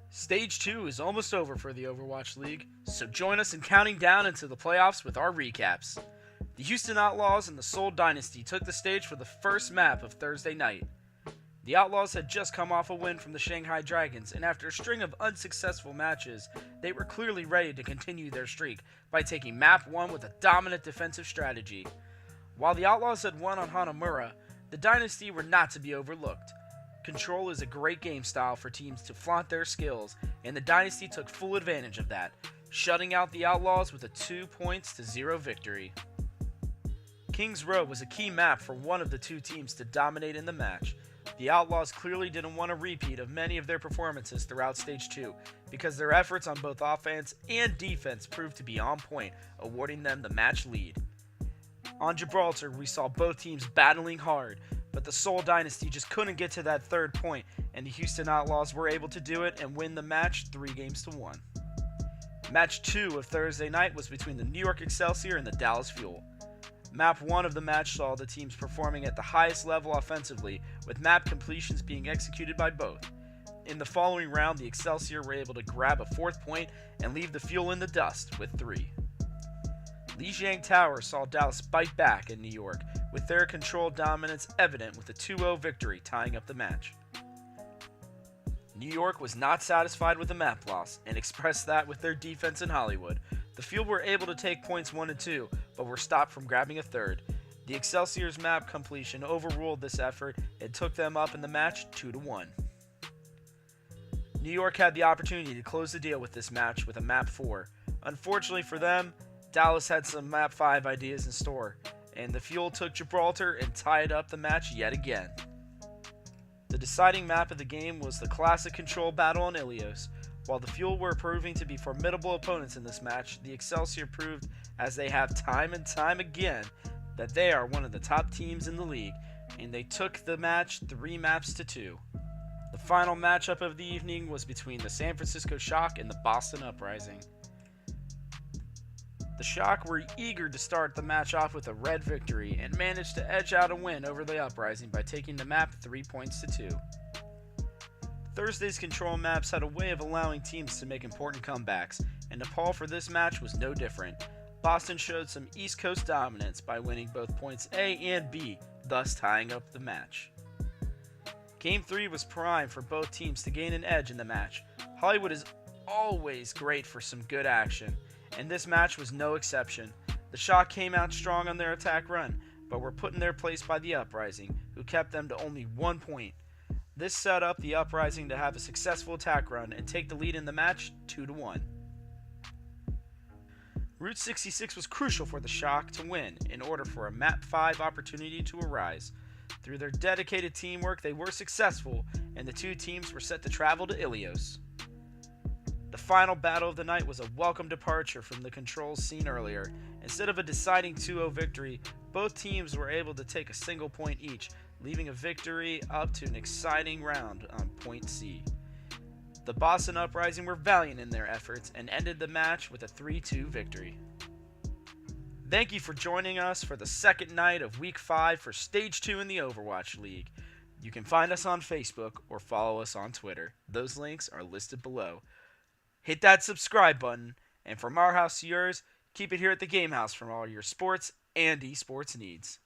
Stage 2 is almost over for the Overwatch League, so join us in counting down into the playoffs with our recaps. The Houston Outlaws and the Seoul Dynasty took the stage for the first map of Thursday night. The Outlaws had just come off a win from the Shanghai Dragons, and after a string of unsuccessful matches, they were clearly ready to continue their streak by taking map 1 with a dominant defensive strategy. While the Outlaws had won on Hanamura, the Dynasty were not to be overlooked. Control is a great game style for teams to flaunt their skills, and the Dynasty took full advantage of that, shutting out the Outlaws with a 2-0 victory. Kings Row was a key map for one of the two teams to dominate in the match. The Outlaws clearly didn't want a repeat of many of their performances throughout Stage 2, because their efforts on both offense and defense proved to be on point, awarding them the match lead. On Gibraltar, we saw both teams battling hard, but the Seoul Dynasty just couldn't get to that third point, and the Houston Outlaws were able to do it and win the match 3-1. Match 2 of Thursday night was between the New York Excelsior and the Dallas Fuel. Map 1 of the match saw the teams performing at the highest level offensively, with map completions being executed by both. In the following round, the Excelsior were able to grab a 4th point and leave the Fuel in the dust with 3. Lijiang Tower saw Dallas bite back in New York, with their control dominance evident with a 2-0 victory tying up the match. New York was not satisfied with the map loss and expressed that with their defense in Hollywood. The Fuel were able to take points 1 and 2, but were stopped from grabbing a third. The Excelsior's map completion overruled this effort and took them up in the match 2-1. New York had the opportunity to close the deal with this match with a map 4. Unfortunately for them, Dallas had some map 5 ideas in store, and the Fuel took Gibraltar and tied up the match yet again. The deciding map of the game was the classic control battle on Ilios. While the Fuel were proving to be formidable opponents in this match, the Excelsior proved, as they have time and time again, that they are one of the top teams in the league, and they took the match 3-2. The final matchup of the evening was between the San Francisco Shock and the Boston Uprising. The Shock were eager to start the match off with a red victory and managed to edge out a win over the Uprising by taking the map 3-2. Thursday's control maps had a way of allowing teams to make important comebacks, and Nepal for this match was no different. Boston showed some East Coast dominance by winning both points A and B, thus tying up the match. Game 3 was prime for both teams to gain an edge in the match. Hollywood is always great for some good action, and this match was no exception. The Shock came out strong on their attack run, but were put in their place by the Uprising, who kept them to only 1 point. This set up the Uprising to have a successful attack run and take the lead in the match 2-1. Route 66 was crucial for the Shock to win in order for a map 5 opportunity to arise. Through their dedicated teamwork, they were successful, and the two teams were set to travel to Ilios. The final battle of the night was a welcome departure from the controls seen earlier. Instead of a deciding 2-0 victory, both teams were able to take a single point each, leaving a victory up to an exciting round on point C. The Boston Uprising were valiant in their efforts and ended the match with a 3-2 victory. Thank you for joining us for the second night of Week 5 for Stage 2 in the Overwatch League. You can find us on Facebook or follow us on Twitter. Those links are listed below. Hit that subscribe button, and from our house to yours, keep it here at the Game House for all your sports and esports needs.